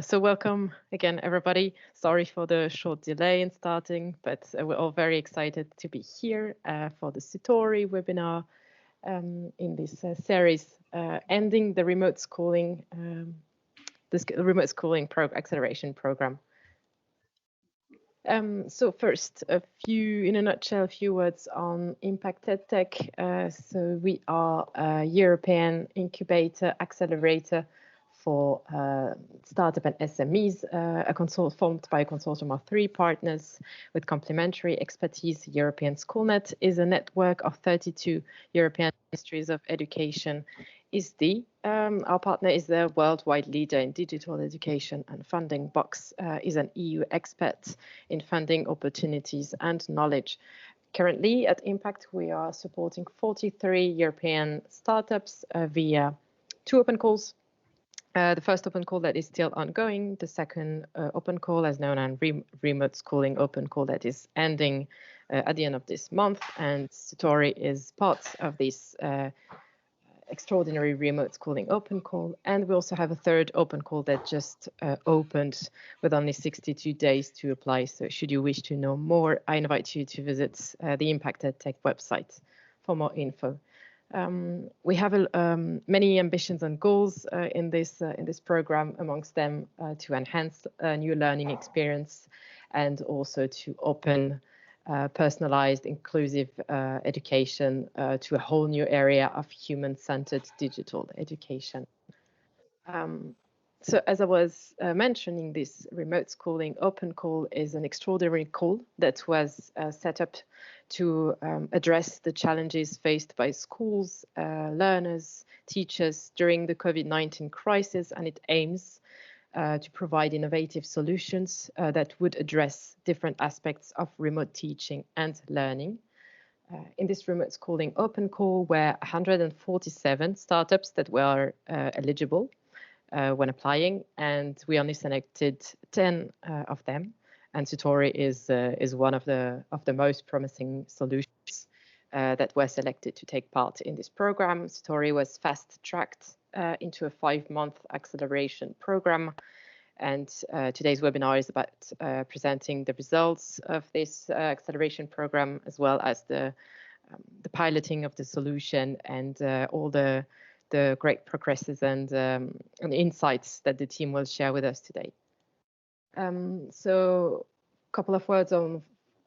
So welcome again, everybody. Sorry for the short delay in starting, but we're all very excited to be here for the Sutori webinar in this series, ending the remote schooling, remote schooling acceleration program. So first, in a nutshell, a few words on IMPACT EdTech. So we are a European incubator accelerator for startup and SMEs, formed by a consortium of 3 partners with complementary expertise. European SchoolNet is a network of 32 European ministries of education. Our partner is the worldwide leader in digital education and funding. Box is an EU expert in funding opportunities and knowledge. Currently at IMPACT, we are supporting 43 European startups via 2 open calls. The first open call that is still ongoing, the second open call as known as remote schooling open call that is ending at the end of this month, and Sutori is part of this extraordinary remote schooling open call. And we also have a third open call that just opened with only 62 days to apply. So should you wish to know more, I invite you to visit the IMPACT EdTech website for more info. We have many ambitions and goals in this program, amongst them to enhance new learning experience and also to open personalized, inclusive education to a whole new area of human-centered digital education. So as I was mentioning, this remote schooling open call is an extraordinary call that was set up to address the challenges faced by schools, learners, teachers during the COVID-19 crisis, and it aims to provide innovative solutions that would address different aspects of remote teaching and learning. In this remote schooling open call were 147 startups that were eligible when applying, and we only selected 10 of them. And Sutori is one of the most promising solutions that were selected to take part in this program. Sutori was fast-tracked into a 5-month acceleration program, and today's webinar is about presenting the results of this acceleration program, as well as the piloting of the solution and all the great progresses and insights that the team will share with us today. So a couple of words on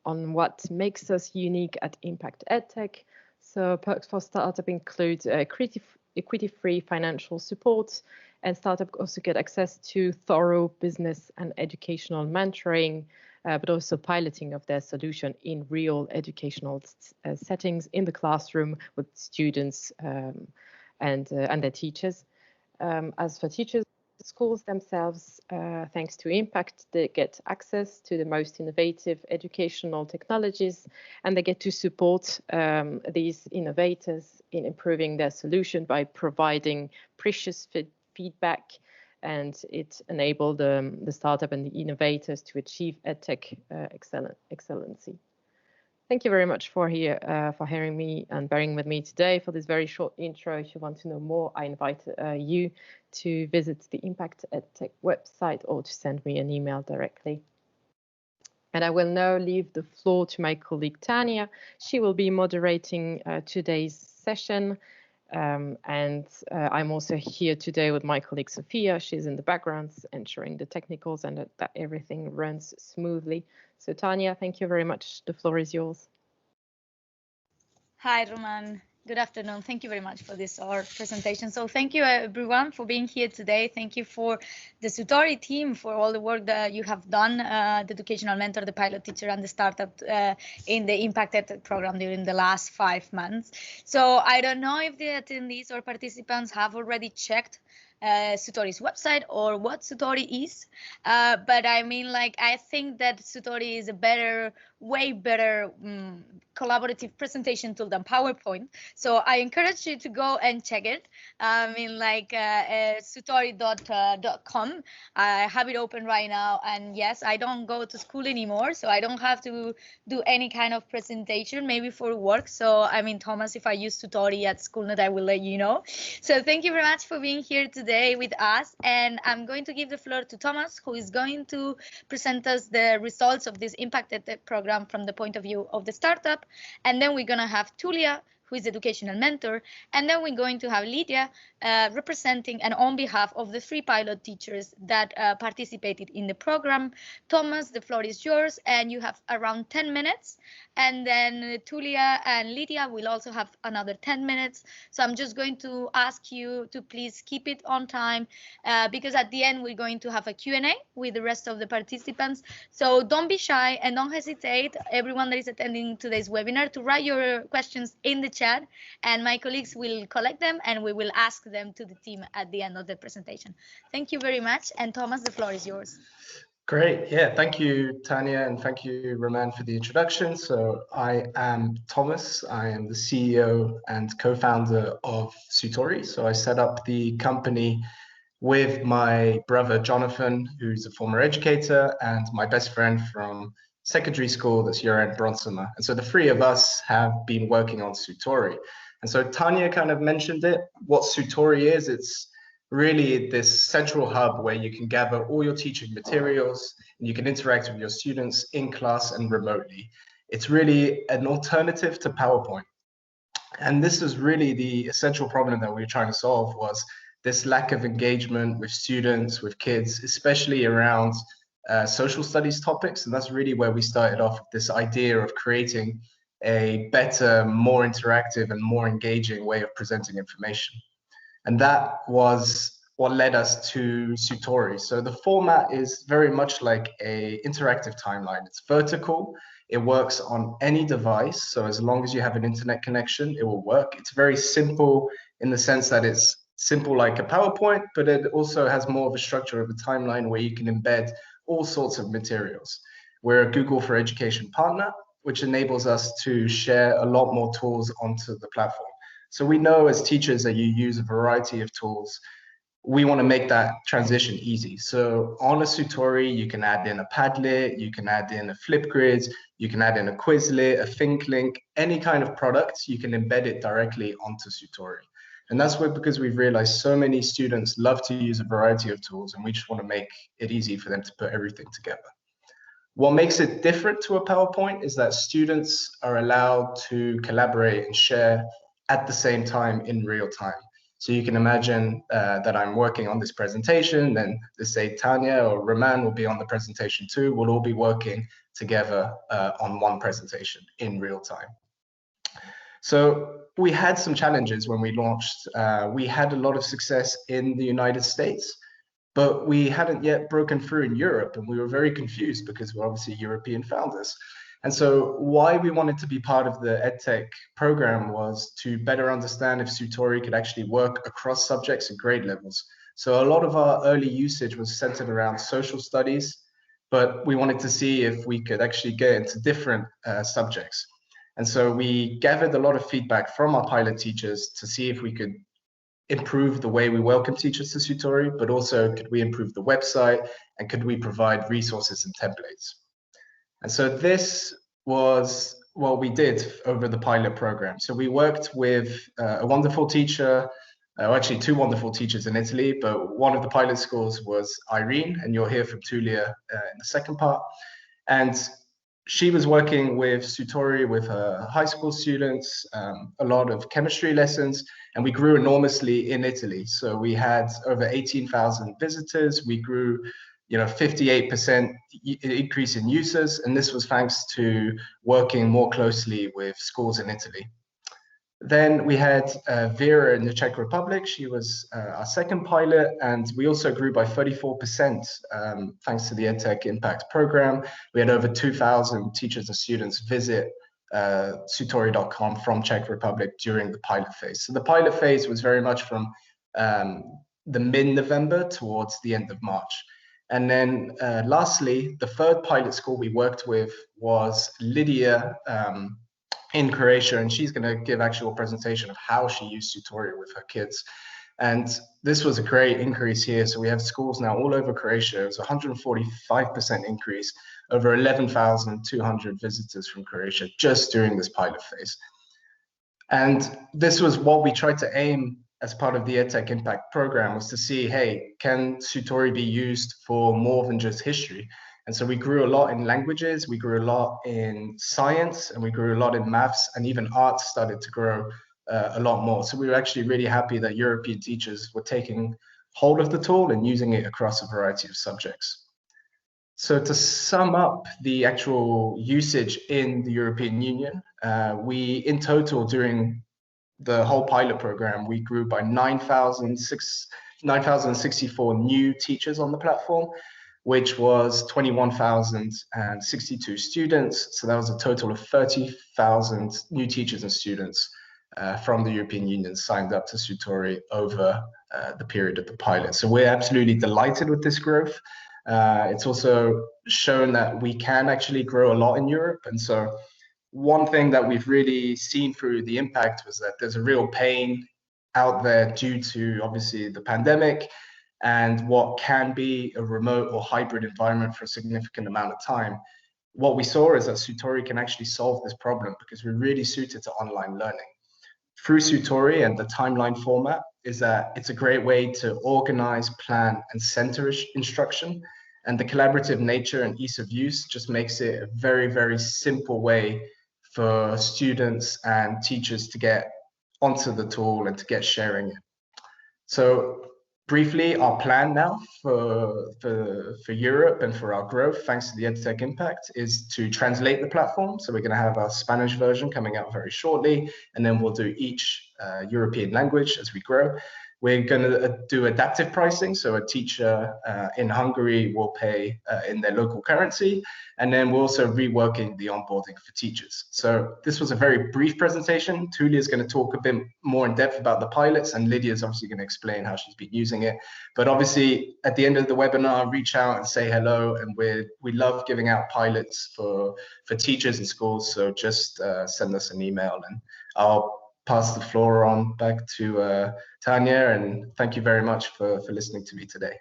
what makes us unique at IMPACT EdTech. So perks for startup include equity-free financial support, and startup also get access to thorough business and educational mentoring, but also piloting of their solution in real educational settings in the classroom with students and their teachers. As for teachers, schools themselves, thanks to IMPACT, they get access to the most innovative educational technologies, and they get to support these innovators in improving their solution by providing precious feedback, and it enabled the startup and the innovators to achieve EdTech excellency. Thank you very much for hearing me and bearing with me today for this very short intro. If you want to know more, I invite you to visit the IMPACT EdTech website or to send me an email directly. And I will now leave the floor to my colleague Tanya. She will be moderating today's session. And I'm also here today with my colleague Sophia. She's in the background, ensuring the technicals and that everything runs smoothly. So Tanya, thank you very much. The floor is yours. Hi, Roman. Good afternoon. Thank you very much for this presentation. So thank you everyone for being here today. Thank you for the Sutori team for all the work that you have done, the educational mentor, the pilot teacher, and the startup in the IMPACT EdTech program during the last 5 months. So I don't know if the attendees or participants have already checked Sutori's website or what Sutori is, but I mean, like, I think that Sutori is a way better collaborative presentation tool than PowerPoint. So I encourage you to go and check it. I mean, like sutori.com. I have it open right now, and yes, I don't go to school anymore, so I don't have to do any kind of presentation, maybe for work. So I mean, Thomas, if I use Sutori at SchoolNet, I will let you know. So thank you very much for being here today. today with us, and I'm going to give the floor to Thomas, who is going to present us the results of this Impact EdTech program from the point of view of the startup. And then we're going to have Tulia, who is the educational mentor, and then we're going to have Lydia representing and on behalf of the 3 pilot teachers that participated in the program. Thomas, the floor is yours, and you have around 10 minutes. And then Tulia and Lydia will also have another 10 minutes. So I'm just going to ask you to please keep it on time because at the end we're going to have a Q&A with the rest of the participants. So don't be shy and don't hesitate, everyone that is attending today's webinar, to write your questions in the chat, and my colleagues will collect them and we will ask them to the team at the end of the presentation. Thank you very much. And Thomas, the floor is yours. Great. Yeah, thank you, Tanya, and thank you, Roman, for the introduction. So I am Thomas. I am the CEO and co-founder of Sutori. So I set up the company with my brother, Jonathan, who's a former educator, and my best friend from secondary school, that's Joran Bronsema. And so the 3 of us have been working on Sutori. And so Tanya kind of mentioned it. What Sutori is, it's really this central hub where you can gather all your teaching materials and you can interact with your students in class and remotely. It's really an alternative to PowerPoint. And this is really the essential problem that we were trying to solve, was this lack of engagement with students, with kids, especially around social studies topics. And that's really where we started off with this idea of creating a better, more interactive and more engaging way of presenting information. And that was what led us to Sutori. So the format is very much like an interactive timeline. It's vertical. It works on any device. So as long as you have an internet connection, it will work. It's very simple in the sense that it's simple like a PowerPoint, but it also has more of a structure of a timeline where you can embed all sorts of materials. We're a Google for Education partner, which enables us to share a lot more tools onto the platform. So we know as teachers that you use a variety of tools. We want to make that transition easy. So on a Sutori, you can add in a Padlet, you can add in a Flipgrid, you can add in a Quizlet, a ThinkLink, any kind of product, you can embed it directly onto Sutori. And that's because we've realized so many students love to use a variety of tools, and we just want to make it easy for them to put everything together. What makes it different to a PowerPoint is that students are allowed to collaborate and share at the same time in real time. So you can imagine that I'm working on this presentation, then let's say Tanya or Roman will be on the presentation too. We'll all be working together on one presentation in real time. So we had some challenges when we launched. We had a lot of success in the United States, but we hadn't yet broken through in Europe, and we were very confused because we're obviously European founders. And so why we wanted to be part of the EdTech program was to better understand if Sutori could actually work across subjects and grade levels. So a lot of our early usage was centered around social studies, but we wanted to see if we could actually get into different subjects. And so we gathered a lot of feedback from our pilot teachers to see if we could improve the way we welcome teachers to Sutori, but also could we improve the website and could we provide resources and templates. And so this was what we did over the pilot program. So we worked with a wonderful teacher, actually 2 wonderful teachers in Italy, but one of the pilot schools was Irene, and you'll hear from Tulia in the second part. And she was working with Sutori with her high school students, a lot of chemistry lessons, and we grew enormously in Italy. So we had over 18,000 visitors. We grew 58% increase in users, and this was thanks to working more closely with schools in Italy. Then we had Vera in the Czech Republic. She was our second pilot, and we also grew by 34% thanks to the EdTech Impact program. We had over 2,000 teachers and students visit Sutori.com from Czech Republic during the pilot phase. So the pilot phase was very much from the mid-November towards the end of March. And then lastly, the third pilot school we worked with was Lydia in Croatia, and she's going to give actual presentation of how she used Sutori with her kids. And this was a great increase here. So we have schools now all over Croatia. It was 145% increase, over 11,200 visitors from Croatia just during this pilot phase. And this was what we tried to aim as part of the EdTech Impact program was to see, hey, can Sutori be used for more than just history? And so we grew a lot in languages, we grew a lot in science, and we grew a lot in maths, and even arts started to grow a lot more. So we were actually really happy that European teachers were taking hold of the tool and using it across a variety of subjects. So to sum up the actual usage in the European Union, we in total during the whole pilot program, we grew by 9,064 new teachers on the platform, which was 21,062 students. So that was a total of 30,000 new teachers and students from the European Union signed up to Sutori over the period of the pilot. So we're absolutely delighted with this growth. It's also shown that we can actually grow a lot in Europe. And so one thing that we've really seen through the impact was that there's a real pain out there due to obviously the pandemic and what can be a remote or hybrid environment for a significant amount of time. What we saw is that Sutori can actually solve this problem because we're really suited to online learning. Through Sutori and the timeline format is that it's a great way to organize, plan, and center instruction. And the collaborative nature and ease of use just makes it a very, very simple way for students and teachers to get onto the tool and to get sharing it. So briefly, our plan now for Europe and for our growth, thanks to the EdTech Impact, is to translate the platform. So we're going to have our Spanish version coming out very shortly, and then we'll do each European language as we grow. We're going to do adaptive pricing. So a teacher in Hungary will pay in their local currency. And then we're also reworking the onboarding for teachers. So this was a very brief presentation. Tulia is going to talk a bit more in depth about the pilots, and Lydia is obviously going to explain how she's been using it. But obviously, at the end of the webinar, reach out and say hello. And we love giving out pilots for teachers and schools. So just send us an email, and I'll pass the floor on back to Tanya, and thank you very much for listening to me today.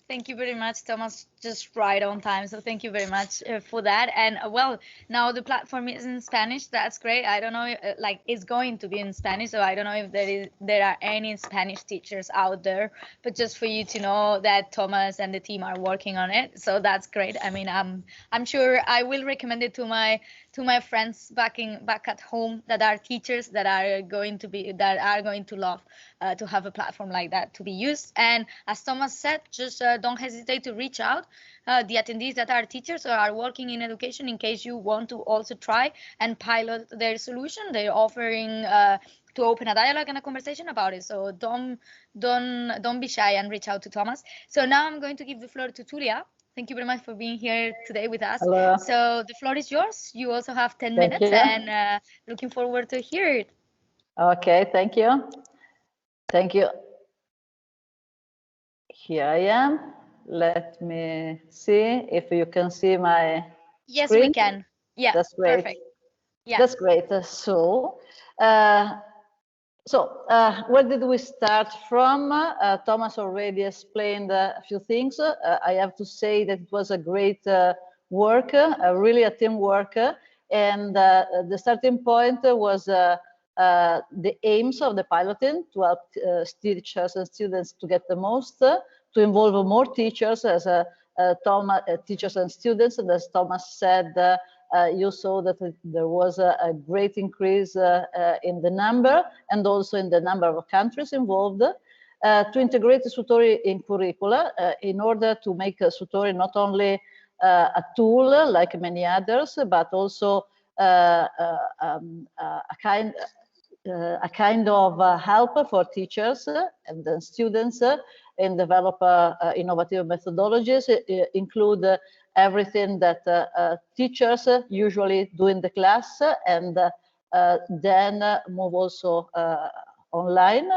Thank you very much, Thomas. Just right on time. So thank you very much for that. And well, now the platform is in Spanish. That's great. I don't know, like it's going to be in Spanish. So I don't know if there are any Spanish teachers out there, but just for you to know that Thomas and the team are working on it. So that's great. I mean, I'm sure I will recommend it to my friends back at home that are teachers that are going to love to have a platform like that to be used. And as Thomas said, just don't hesitate to reach out the attendees that are teachers or are working in education in case you want to also try and pilot their solution. They're offering to open a dialogue and a conversation about it. So don't be shy and reach out to Thomas. So now I'm going to give the floor to Tulia. Thank you very much for being here today with us. Hello. So the floor is yours. You also have 10 minutes and looking forward to hear it. Okay, thank you. Thank you. Here I am. Let me see if you can see my Yes, screen. we can. Yeah, that's great. Perfect. Yeah, that's great. So where did we start from? Thomas already explained a few things. I have to say that it was a great work, really a teamwork. And the starting point was the aims of the piloting to help teachers and students to get the most, to involve more teachers as teachers and students. And as Thomas said, you saw that there was a great increase in the number and also in the number of countries involved. To integrate Sutori in curricula in order to make Sutori not only a tool like many others, but also a kind of help for teachers and then students and develop innovative methodologies, include everything that teachers usually do in the class, and then move also online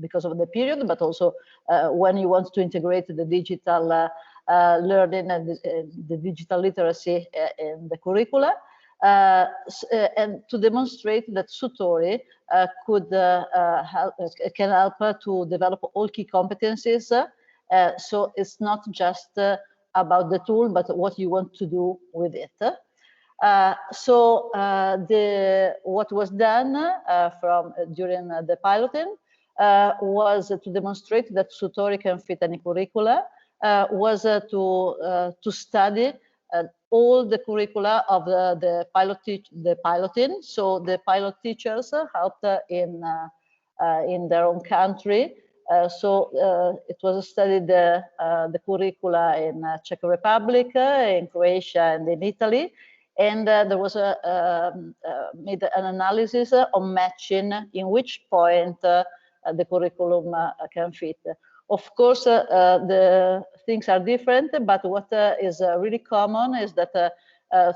because of the period, but also when you want to integrate the digital learning and the digital literacy in the curricula. And to demonstrate that Sutori can help to develop all key competencies. So it's not just about the tool, but what you want to do with it. What was done during the piloting was to demonstrate that Sutori can fit any curricula, was to study all the curricula of the piloting. So the pilot teachers helped in their own country. It was studied the curricula in Czech Republic, in Croatia, and in Italy. And there was made an analysis on matching in which point the curriculum can fit. Of course, the things are different, but what is really common is that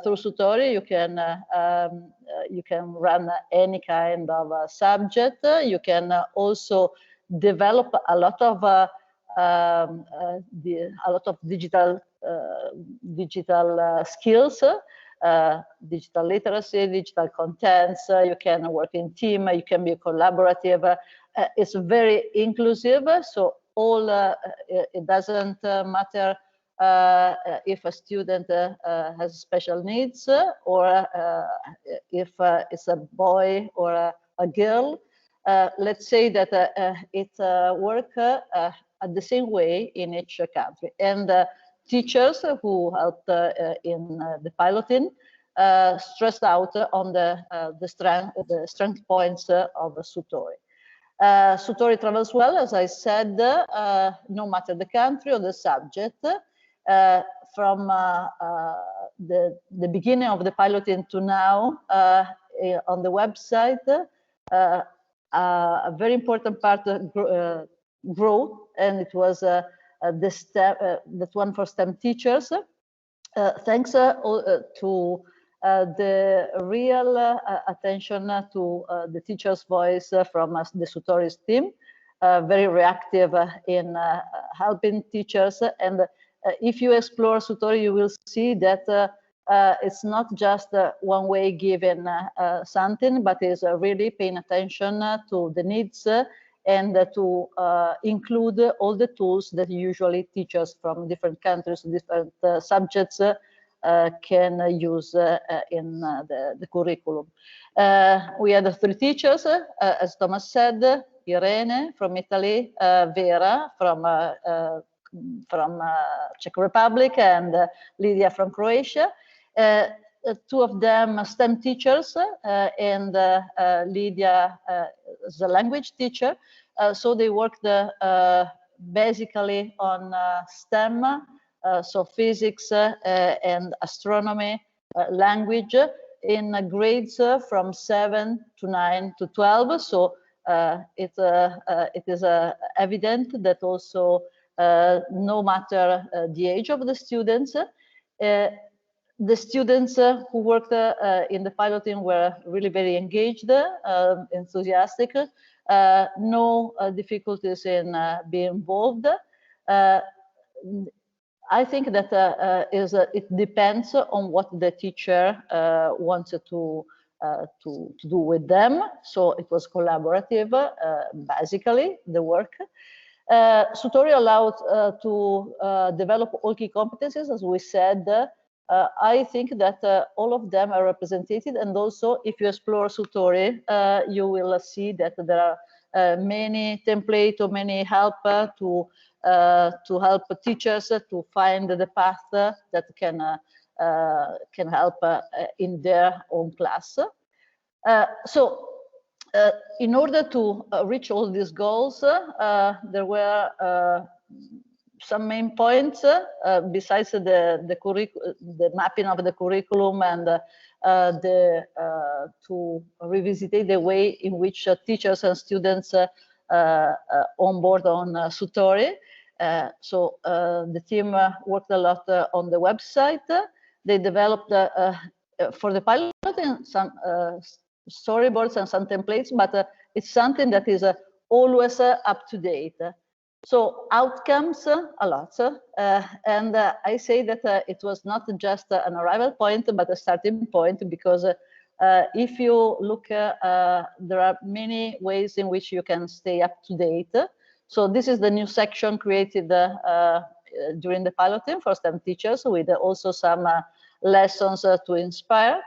through Sutori you can run any kind of subject. You can also develop a lot of digital skills. Digital literacy, digital contents, you can work in team, you can be collaborative. It's very inclusive, so it doesn't matter if a student has special needs or if it's a boy or a girl. Let's say that it works at the same way in each country. And teachers who helped in the piloting stressed out on the strength points of Sutori. Sutori travels well, as I said, no matter the country or the subject. From the beginning of the piloting to now, on the website, a very important part growth, and it was that one for STEM teachers. Thanks to the real attention to the teacher's voice from the Sutori's team, very reactive in helping teachers. And if you explore Sutori, you will see that it's not just one way given something, but is really paying attention to the needs and to include all the tools that usually teachers from different countries, different subjects can use in the curriculum. We had 3 teachers, as Thomas said, Irene from Italy, Vera from Czech Republic, and Lydia from Croatia. 2 of them STEM teachers, and Lydia is a language teacher. So they worked basically on STEM, so physics and astronomy, language, in grades from 7 to 9 to 12. So it is evident that also no matter the age of the students, the students who worked in the piloting were really very engaged, enthusiastic, no difficulties in being involved. I think that it depends on what the teacher wanted to do with them. So it was collaborative, basically, the work. Sutori allowed to develop all key competencies, as we said. I think that all of them are represented, and also if you explore Sutori, you will see that there are many templates or many help to help teachers to find the path that can help in their own class. So in order to reach all these goals, there were some main points besides the mapping of the curriculum and to revisit the way in which teachers and students onboard on Sutori. So the team worked a lot on the website. They developed for the pilot some storyboards and some templates, but it's something that is always up to date. So outcomes a lot, and I say that it was not just an arrival point, but a starting point, because if you look, there are many ways in which you can stay up to date. So this is the new section created during the piloting for STEM teachers, with also some lessons to inspire.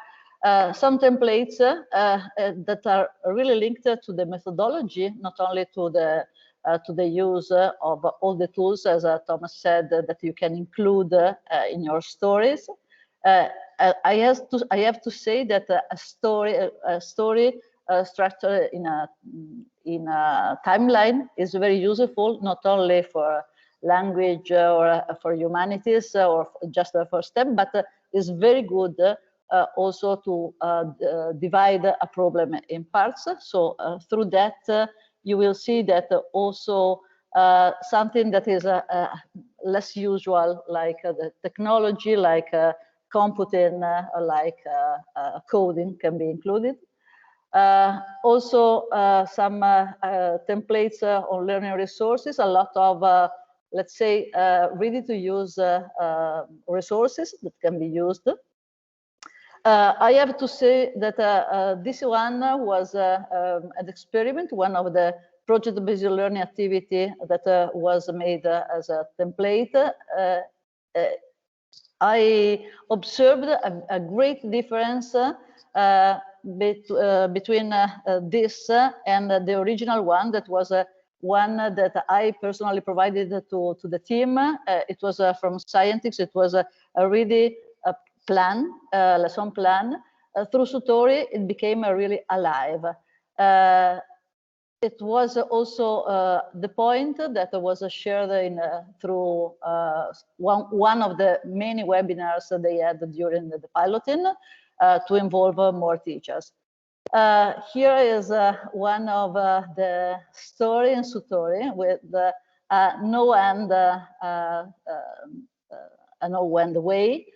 Some templates that are really linked to the methodology, not only to the use of all the tools, as Thomas said, that you can include in your stories. I have to say that a story structure in a timeline is very useful, not only for language or for humanities or just for STEM, but is very good also to divide a problem in parts. So through that, you will see that also something that is less usual, like the technology, like computing, like coding can be included. Also, some templates on learning resources, a lot of, let's say, ready-to-use resources that can be used. I have to say that this one was an experiment, one of the project-based learning activity that was made as a template. I observed a great difference between this and the original one that was one that I personally provided to the team. It was from Scientix. It was a really plan, lesson plan. Through Sutori, it became really alive. It was also the point that was shared in, through one of the many webinars that they had during the piloting to involve more teachers. Here is one of the story in Sutori with no end, no end way.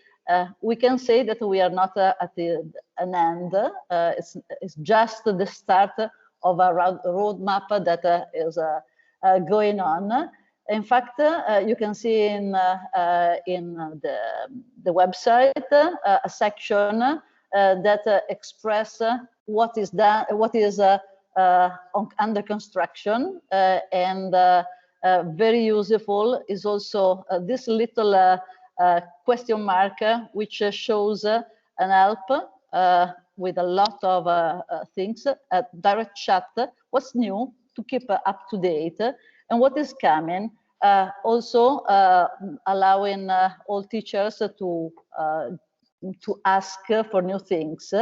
We can say that we are not at an end. It's just the start of a roadmap that is going on. In fact, you can see in the website a section that express what is done, what is under construction, and very useful is also this little question mark, which shows an help with a lot of things, a direct chat, what's new to keep up to date, and what is coming. Also allowing all teachers to ask for new things.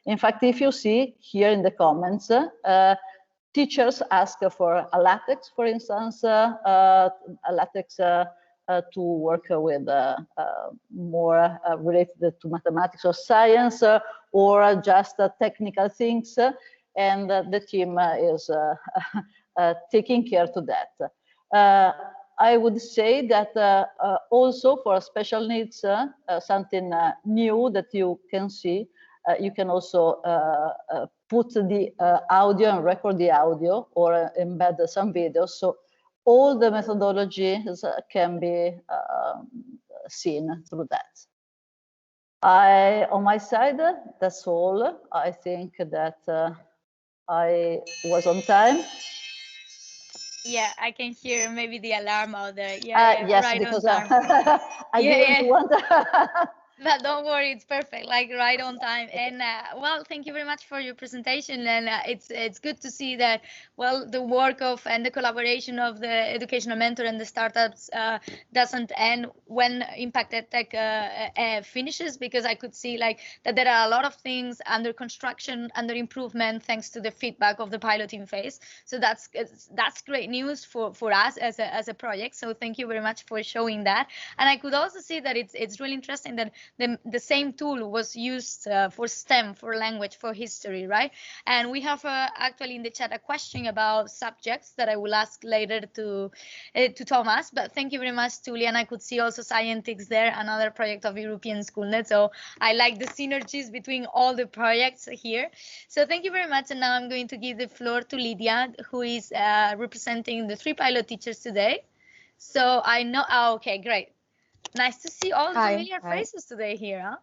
In fact, if you see here in the comments, teachers ask for a LaTeX, for instance, a LaTeX to work with more related to mathematics or science, or just technical things, and the team is taking care to that. I would say that also for special needs, something new that you can see, you can also put the audio and record the audio, or embed some videos. So all the methodologies can be seen through that. On my side, that's all. I think that I was on time. Yeah, I can hear maybe the alarm out there. Yeah, yes, right because on time. I didn't want But don't worry, it's perfect, like right on time. And well, thank you very much for your presentation. And it's good to see that, well, the work of and the collaboration of the educational mentor and the startups doesn't end when Impact EdTech finishes, because I could see like that there are a lot of things under construction, under improvement, thanks to the feedback of the piloting phase. So that's great news for us as a project. So thank you very much for showing that. And I could also see that it's really interesting that the same tool was used for STEM, for language, for history, right? And we have actually in the chat a question about subjects that I will ask later to Thomas. But thank you very much, Tulia. And I could see also Scientix there, another project of European Schoolnet. So I like the synergies between all the projects here. So thank you very much. And now I'm going to give the floor to Lydia, who is representing the 3 pilot teachers today. So I know, okay, great. Nice to see all the familiar faces today here, huh?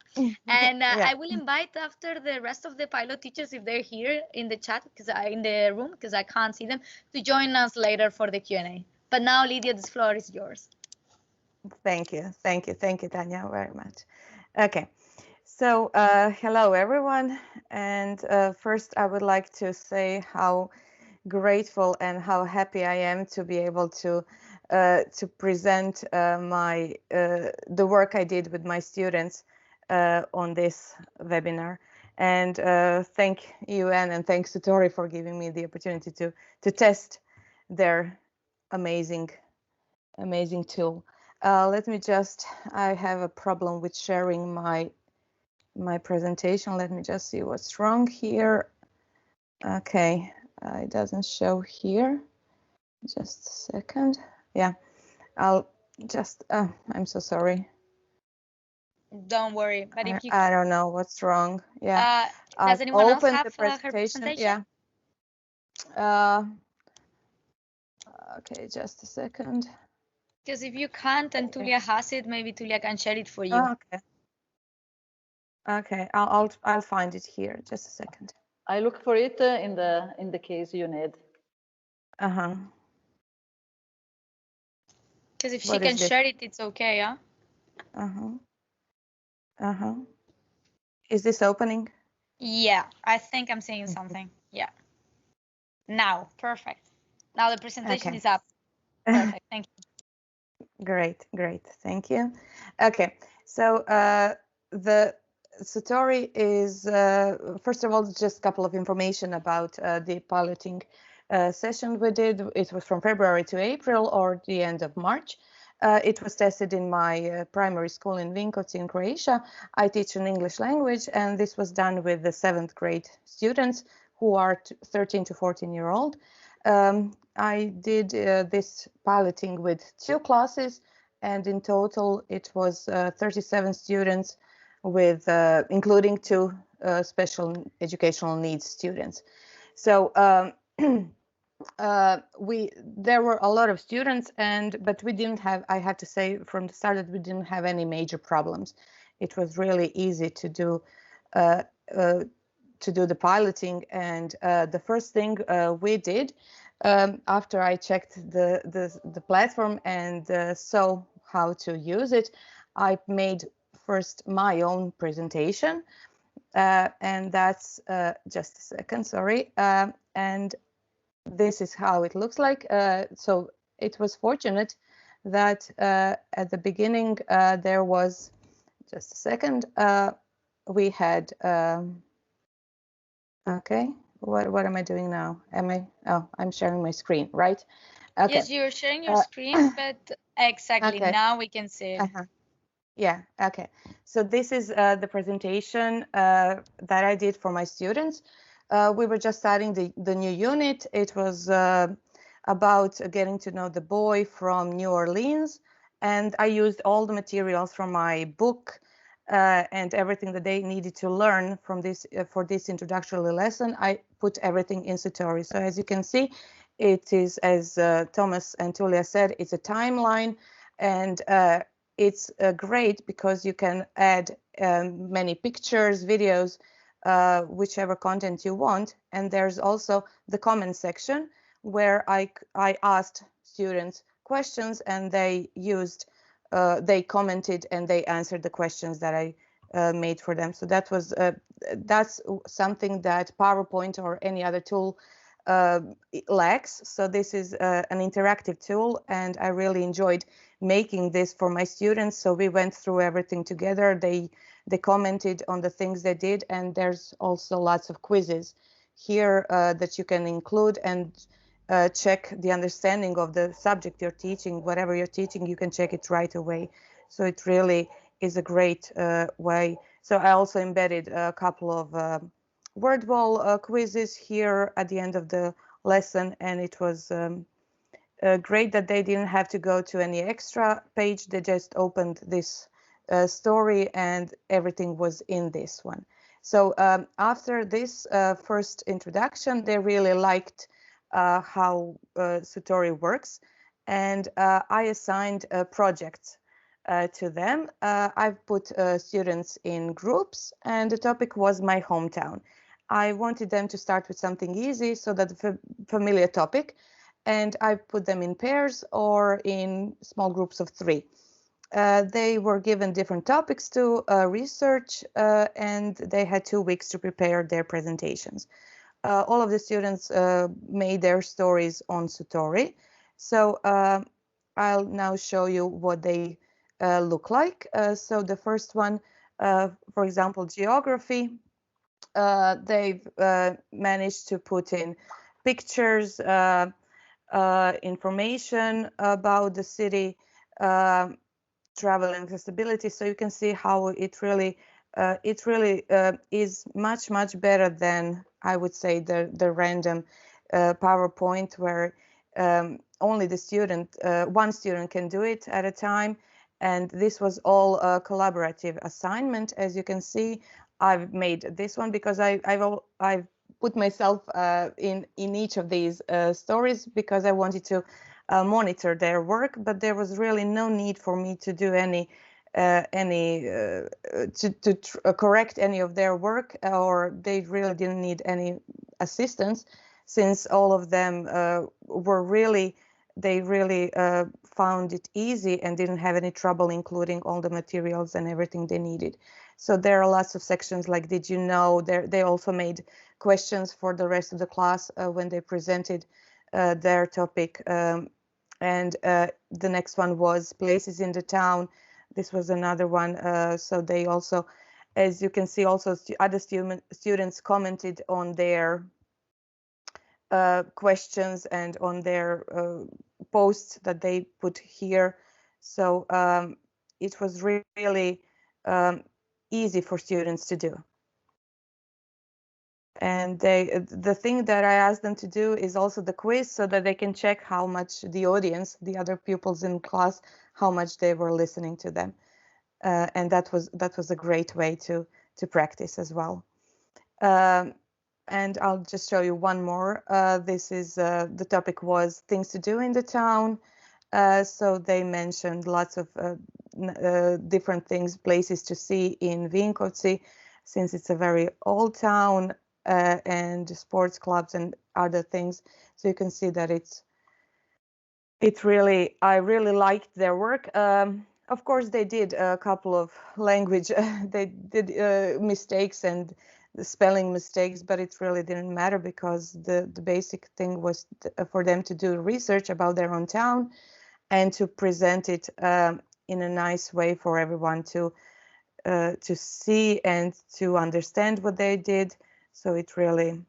And I will invite after the rest of the pilot teachers, if they're here in the chat, in the room, because I can't see them, to join us later for the Q&A. But now, Lydia, this floor is yours. Thank you, Tanya, very much. Okay, So, hello everyone, and first I would like to say how grateful and how happy I am to be able to present the work I did with my students on this webinar. And thank you, Anne, and thanks to Tori for giving me the opportunity to test their amazing tool. Let me just, I have a problem with sharing my presentation. Let me just see what's wrong here. Okay, it doesn't show here. Just a second. Yeah, I'll just, I'm so sorry. Don't worry, but if you... I don't know what's wrong. Yeah. Does anyone else have the her presentation? Yeah. Okay, just a second. Because if you can't and Tulia has it, maybe Tulia can share it for you. Oh, okay. Okay, I'll find it here. Just a second. I look for it in the case you need. Because if she can share it, it's okay, yeah? Is this opening? Yeah, I think I'm seeing something. Yeah. Now, perfect. Now the presentation is up. Perfect, thank you. Great, thank you. Okay, so the Sutori is, first of all, just a couple of information about the piloting session we did. It was from February to April or the end of March. It was tested in my primary school in Vinkovci in Croatia. I teach an English language, and this was done with the 7th grade students who are 13 to 14-year-old. I did this piloting with 2 classes, and in total it was 37 students, with including 2 special educational needs students. So there were a lot of students, but we didn't have, I had to say from the start that we didn't have any major problems. It was really easy to do the piloting, and the first thing we did after I checked the platform and saw how to use it, I made first my own presentation, and that's just a second, sorry, and this is how it looks like. So it was fortunate that at the beginning there was, just a second, we had okay, what am I doing now? I'm sharing my screen, right? Okay. Yes, you're sharing your screen, but exactly, okay. Now we can see it. Yeah, okay. So this is the presentation that I did for my students. We were just starting the new unit. It was about getting to know the boy from New Orleans, and I used all the materials from my book and everything that they needed to learn from this for this introductory lesson. I put everything in Sutori. So as you can see, it is, as Thomas and Tulia said, it's a timeline, and it's great because you can add many pictures, videos, whichever content you want. And there's also the comment section where I asked students questions, and they they commented and they answered the questions that I made for them. So that was that's something that PowerPoint or any other tool lacks. So this is an interactive tool, and I really enjoyed making this for my students. So we went through everything together. They commented on the things they did, and there's also lots of quizzes here that you can include and check the understanding of the subject you're teaching. Whatever you're teaching, you can check it right away. So it really is a great way. So I also embedded a couple of word wall quizzes here at the end of the lesson, and it was great that they didn't have to go to any extra page. They just opened this story and everything was in this one. So after this first introduction, they really liked how Sutori works, and I assigned projects to them. I've put students in groups, and the topic was my hometown. I wanted them to start with something easy, so that familiar topic, and I put them in pairs or in small groups of 3. they were given different topics to research, and they had 2 weeks to prepare their presentations. All of the students made their stories on Sutori. So I'll now show you what they look like. So the first one, for example, geography, they've managed to put in pictures, information about the city, travel and accessibility. So you can see how it really is much better than, I would say, the random PowerPoint where only the student, one student can do it at a time. And this was all a collaborative assignment. As you can see, I've made this one because I've put myself in each of these stories because I wanted to monitor their work, but there was really no need for me to do correct any of their work, or they really didn't need any assistance, since all of them they really found it easy and didn't have any trouble including all the materials and everything they needed. So there are lots of sections like did you know. They also made questions for the rest of the class when they presented their topic. And the next one was places in the town. This was another one. So they also, as you can see, also other students commented on their questions and on their posts that they put here. So it was really easy for students to do. And the thing that I asked them to do is also the quiz, so that they can check how much the audience, the other pupils in class, how much they were listening to them. And that was a great way to practice as well. And I'll just show you one more. This is the topic was things to do in the town. So they mentioned lots of different things, places to see in Vinkovci, since it's a very old town, and sports clubs and other things. So you can see that I really liked their work. Of course, they did a couple of language, they did mistakes and the spelling mistakes, but it really didn't matter because the basic thing was for them to do research about their own town and to present it in a nice way for everyone to see and to understand what they did. So it really,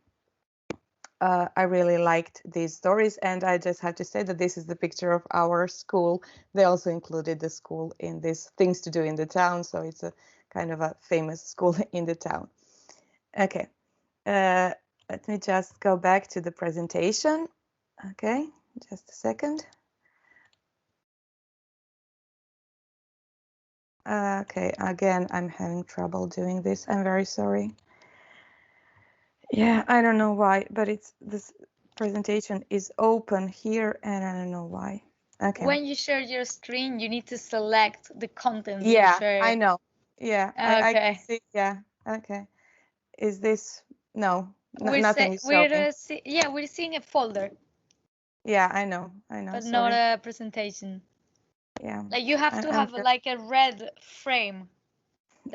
I really liked these stories, and I just have to say that this is the picture of our school. They also included the school in this things to do in the town, so it's a kind of a famous school in the town. Okay, let me just go back to the presentation. Okay, just a second. Okay, again, I'm having trouble doing this. I'm very sorry. Yeah, I don't know why, but this presentation is open here and I don't know why. Okay. When you share your screen, you need to select the content you share. I know. Yeah, Okay. I can see. Yeah, okay. Is this, no, nothing is showing. We're seeing a folder. Yeah, I know. But sorry. not a presentation. Yeah. Like you have to have like a red frame.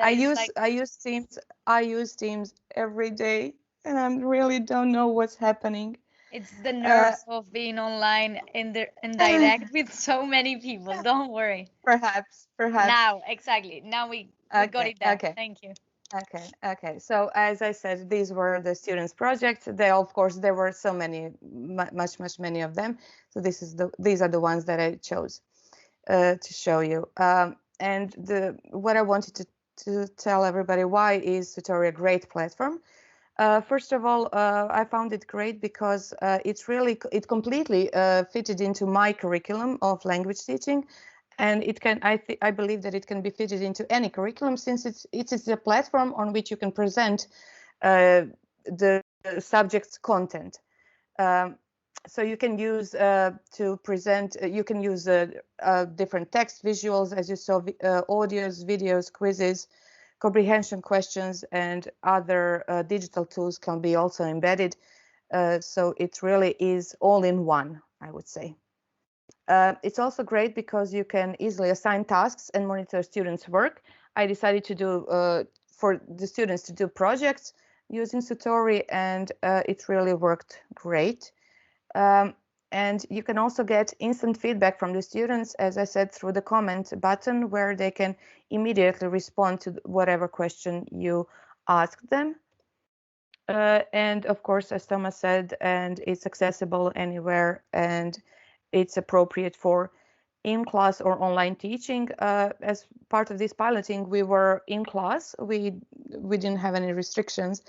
I use Teams every day, and I really don't know what's happening. It's the nerves of being online in direct with so many people. Don't worry. Perhaps. Now, exactly. Now we got it there. Okay. Thank you. Okay. So as I said, these were the students' projects. Of course, there were so many, many of them. So these are the ones that I chose to show you. And what I wanted to tell everybody, why is Sutori a great platform? First of all, I found it great because it completely fitted into my curriculum of language teaching, and I believe that it can be fitted into any curriculum, since it is a platform on which you can present the subject's content. So you can use to present. You can use different text, visuals, as you saw, audios, videos, quizzes, comprehension questions, and other digital tools can be also embedded. So it really is all in one, I would say. It's also great because you can easily assign tasks and monitor students' work. I decided to do for the students to do projects using Sutori, and it really worked great. And you can also get instant feedback from the students, as I said, through the comment button, where they can immediately respond to whatever question you ask them. And of course, as Thomas said, and it's accessible anywhere, and it's appropriate for in-class or online teaching. As part of this piloting, we were in class. We didn't have any restrictions,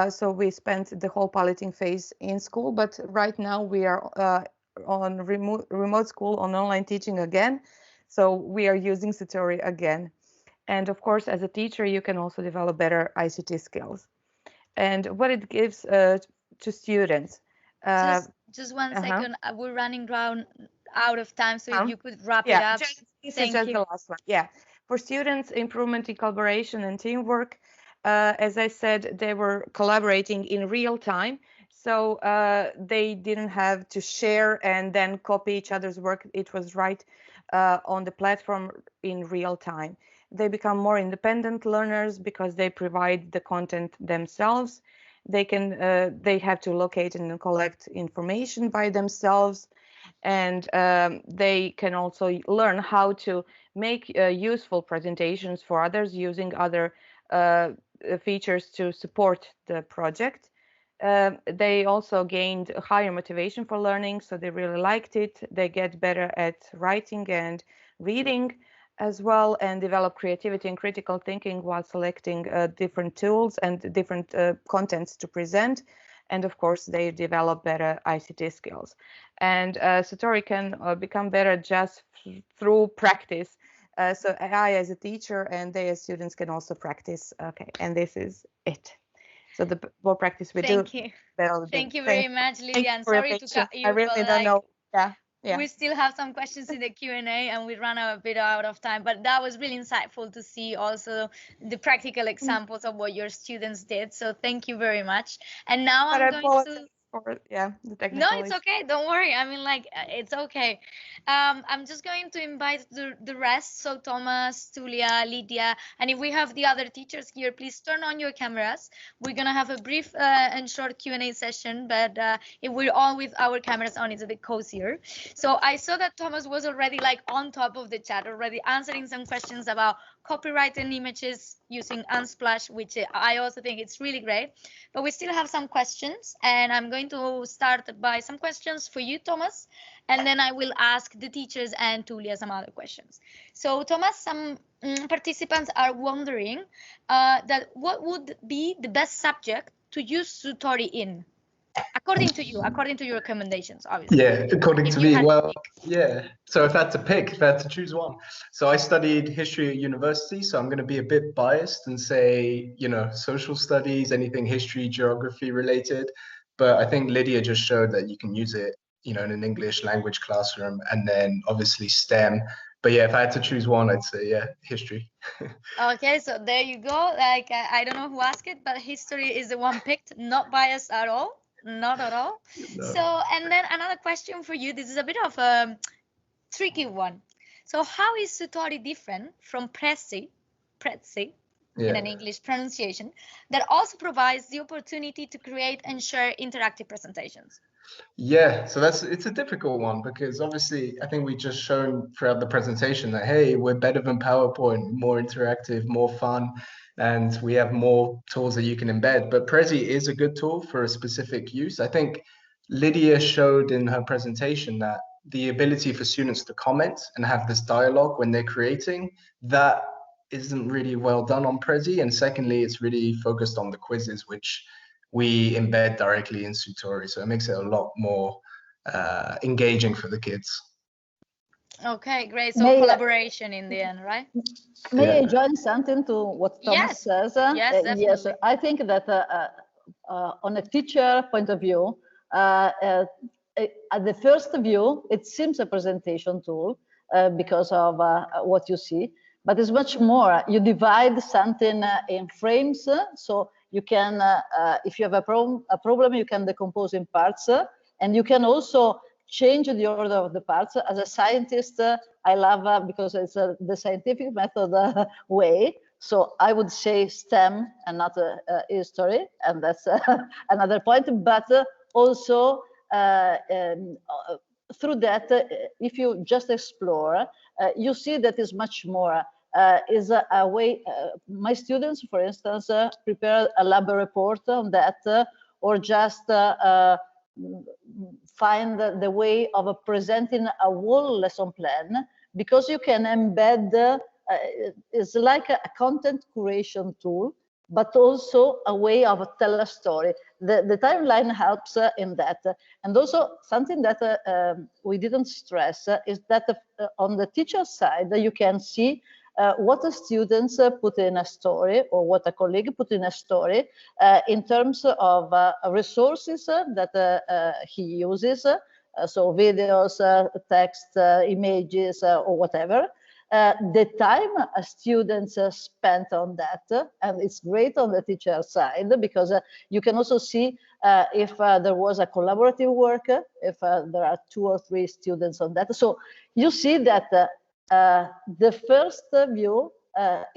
so we spent the whole piloting phase in school. But right now we are on remote school, on online teaching again. So we are using Sutori again. And of course, as a teacher, you can also develop better ICT skills. And what it gives to students. Just one second. We're running out of time, so if you could wrap it up. This is just the last one. Yeah, for students, improvement in collaboration and teamwork. As I said, they were collaborating in real time, so they didn't have to share and then copy each other's work. It was right on the platform in real time. They become more independent learners because they provide the content themselves. They have to locate and collect information by themselves, and they can also learn how to make useful presentations for others using other features to support the project. They also gained a higher motivation for learning, so they really liked it. They get better at writing and reading as well, and develop creativity and critical thinking while selecting different tools and different contents to present. And of course, they develop better ICT skills. And Sutori can become better just through practice. So I, as a teacher, and they as students, can also practice. Okay, and this is it. So the more practice we do, the better. Thank you very much, Lydia. And sorry to cut you. I really don't know. Yeah. We still have some questions in the Q&A, and we ran a bit out of time, but that was really insightful to see also the practical examples of what your students did. So thank you very much. And now I'm going to... the technical No, it's okay. Don't worry. I mean, like, it's okay. I'm just going to invite the rest. So Thomas, Tulia, Lydia, and if we have the other teachers here, please turn on your cameras. We're going to have a brief and short Q&A session, but if we're all with our cameras on, it's a bit cozier. So I saw that Thomas was already like on top of the chat, already answering some questions about copyrighted images using Unsplash, which I also think it's really great. But we still have some questions, and I'm going to start by some questions for you, Thomas, and then I will ask the teachers and Tulia some other questions. So Thomas, some participants are wondering that what would be the best subject to use Sutori in? According to you, according to your recommendations, obviously. Yeah, according to me, well, yeah. So if I had to pick, if I had to choose one. So I studied history at university, so I'm going to be a bit biased and say, you know, social studies, anything history, geography related. But I think Lydia just showed that you can use it, you know, in an English language classroom, and then obviously STEM. But yeah, if I had to choose one, I'd say, yeah, history. Okay, so there you go. Like, I don't know who asked it, but history is the one picked, not biased at all. Not at all. No. So, and then another question for you. This is a bit of a tricky one. So how is Sutori different from Prezi in an English pronunciation, that also provides the opportunity to create and share interactive presentations? Yeah, so it's a difficult one, because obviously I think we just shown throughout the presentation that, hey, we're better than PowerPoint, more interactive, more fun, and we have more tools that you can embed. But Prezi is a good tool for a specific use. I think Lydia showed in her presentation that the ability for students to comment and have this dialogue when they're creating, that isn't really well done on Prezi. And secondly, it's really focused on the quizzes, which we embed directly in Sutori. So it makes it a lot more engaging for the kids. Okay, great. So collaboration in the end, right? May I join something to what Thomas says? Yes, definitely. Yes, I think that on a teacher point of view, at the first view, it seems a presentation tool because of what you see, but it's much more. You divide something in frames, so you can, if you have a problem, you can decompose in parts, and you can also change the order of the parts. As a scientist, I love because it's the scientific method way. So I would say STEM and not history, and that's another point. But also through that, if you just explore, you see that is much more. Is a way. My students, for instance, prepare a lab report on that, or just find the way of presenting a whole lesson plan, because you can embed. It's like a content curation tool, but also a way of tell a story. The timeline helps in that. And also something that we didn't stress is that on the teacher side, you can see what the students put in a story, or what a colleague put in a story, in terms of resources that he uses, so videos, text, images, or whatever. The time students spent on that, and it's great on the teacher side, because you can also see if there was a collaborative work, if there are 2 or 3 students on that. So you see that the first view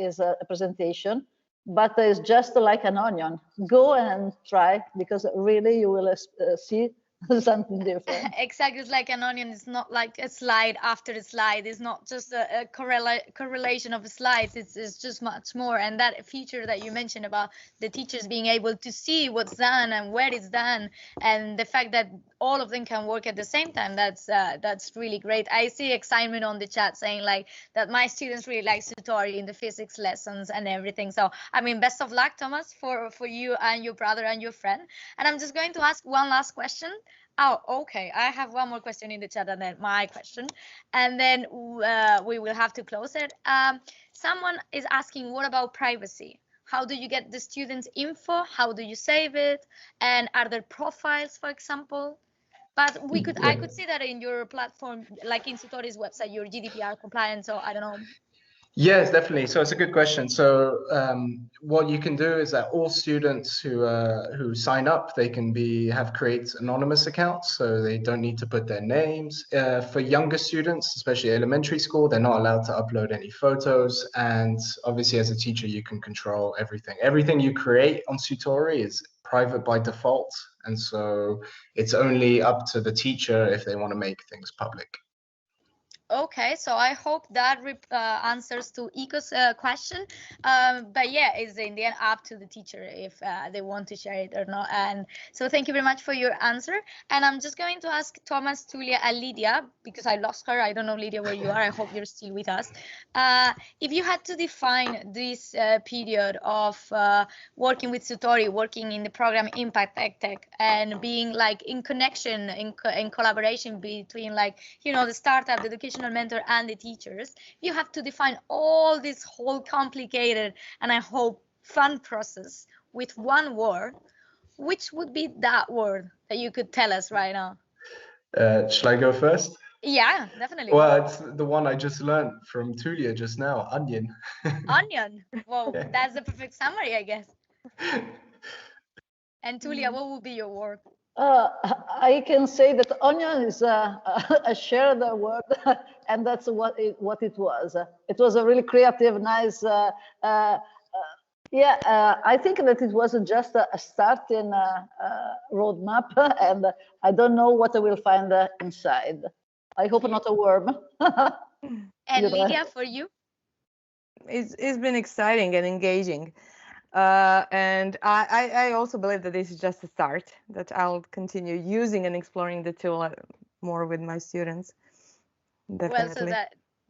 is a presentation, but it's just like an onion. Go and try, because really you will see something different. Exactly, it's like an onion. It's not like a slide after a slide. It's not just a correlation of slides. It's just much more. And that feature that you mentioned about the teachers being able to see what's done and where it's done, and the fact that all of them can work at the same time, that's really great. I see excitement on the chat saying like that my students really like Sutori in the physics lessons and everything. So I mean, best of luck, Thomas, for you and your brother and your friend. And I'm just going to ask one last question. Oh, okay. I have one more question in the chat, and then my question, and then we will have to close it. Someone is asking, what about privacy? How do you get the students' info? How do you save it? And are there profiles, for example? But I could see that in your platform, like in Sutori's website, you're GDPR compliant. So I don't know. Yes, definitely. So it's a good question. So what you can do is that all students who sign up, they can create anonymous accounts, so they don't need to put their names. For younger students, especially elementary school, they're not allowed to upload any photos. And obviously, as a teacher, you can control everything. Everything you create on Sutori is private by default, and so it's only up to the teacher if they want to make things public. Okay, so I hope that answers to Iko's question. But yeah, it's in the end up to the teacher if they want to share it or not. And so thank you very much for your answer. And I'm just going to ask Thomas, Tulia, and Lydia, because I lost her. I don't know, Lydia, where you are. I hope you're still with us. If you had to define this period of working with Sutori, working in the program IMPACT EdTech, and being like in connection, in collaboration between like, you know, the startup, the educational mentor, and the teachers, you have to define all this whole complicated and I hope fun process with one word. Which would be that word that you could tell us right now? Shall I go first? Yeah, definitely. Well, it's the one I just learned from Tulia just now, onion. Onion. Well, Yeah. that's the perfect summary, I guess. And Tulia, what would be your word? I can say that onion is a shared word, and that's what it was. It was a really creative, nice. I think that it was just a starting roadmap, and I don't know what I will find inside. I hope not a worm. And Lydia, for you? It's been exciting and engaging. And I also believe that this is just a start, that I'll continue using and exploring the tool more with my students. Definitely. Well, so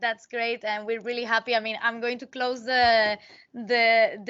that's great, and we're really happy. I mean, I'm going to close the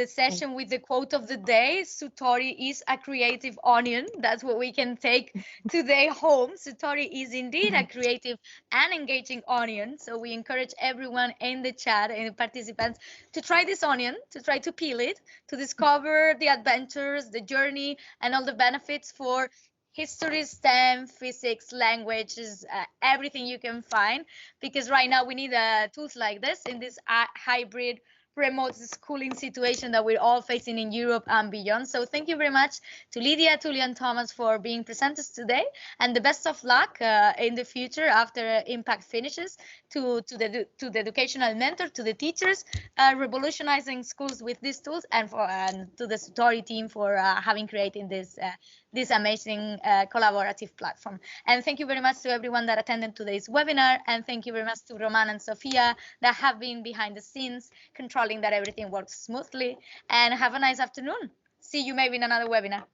session with the quote of the day. Sutori is a creative onion. That's what we can take today home. Sutori is indeed a creative and engaging onion. So we encourage everyone in the chat and the participants to try this onion, to try to peel it, to discover the adventures, the journey, and all the benefits for history, STEM, physics, languages, everything you can find, because right now we need tools like this in this hybrid remote schooling situation that we're all facing in Europe and beyond. So thank you very much to Lydia, Tulio, and Thomas for being presenters today, and the best of luck in the future after Impact finishes to the educational mentor, to the teachers, revolutionizing schools with these tools, and to the Sutori team for having created this amazing collaborative platform. And thank you very much to everyone that attended today's webinar, and thank you very much to Roman and Sofia that have been behind the scenes controlling that everything works smoothly. And have a nice afternoon. See you maybe in another webinar.